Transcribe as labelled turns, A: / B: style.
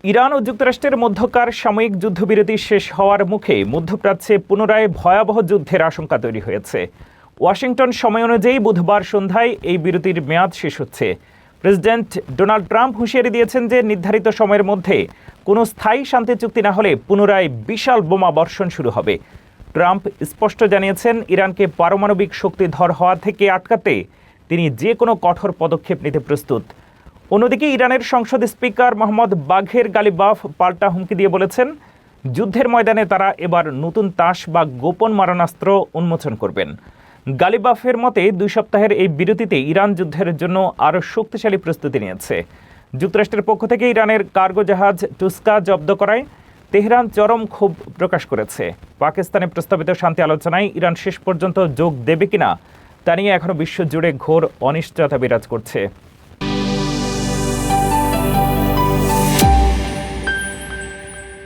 A: Iran ও যুক্তরাষ্ট্রের মধ্যকার সাময়িক যুদ্ধবিরতি শেষ হওয়ার মুখে মধ্যপ্রাচ্যে পুনরায় ভয়াবহ যুদ্ধের আশঙ্কা তৈরি হয়েছে। ওয়াশিংটন সময় অনুযায়ী বুধবার সন্ধ্যায় এই বিরতির মেয়াদ শেষ হচ্ছে। প্রেসিডেন্ট ডোনাল্ড ট্রাম্প হুঁশিয়ারি দিয়েছেন যে নির্ধারিত সময়ের মধ্যে কোনো স্থায়ী শান্তি চুক্তি না হলে পুনরায় বিশাল বোমা বর্ষণ শুরু হবে। ট্রাম্প স্পষ্ট জানিয়েছেন ইরানকে পারমাণবিক শক্তিধর হওয়া থেকে আটকাতে তিনি যে কোনো কঠোর পদক্ষেপ নিতে প্রস্তুত। অন্যদিকে ইরানের সংসদ স্পিকার মোহাম্মদ বাঘের গালিবাফ পাল্টা হুমকি দিয়ে বলেছেন, যুদ্ধের ময়দানে তারা এবার নতুন তাস বা গোপন মারণাস্ত্র উন্মোচন করবেন। গালিবাফের মতে 2 সপ্তাহের এই বিরতিতে ইরান যুদ্ধের জন্য আরও শক্তিশালী প্রস্তুতি নিয়েছে। যুক্তরাষ্ট্রের পক্ষ থেকে ইরানের কার্গো জাহাজ টুস্কা জব্দ করায় তেহরান চরম ক্ষোভ প্রকাশ করেছে। পাকিস্তানে প্রস্তাবিত শান্তি আলোচনায় ইরান শেষ পর্যন্ত যোগ দেবে কিনা তা নিয়ে এখনও বিশ্বজুড়ে ঘোর অনিশ্চয়তা বিরাজ করছে।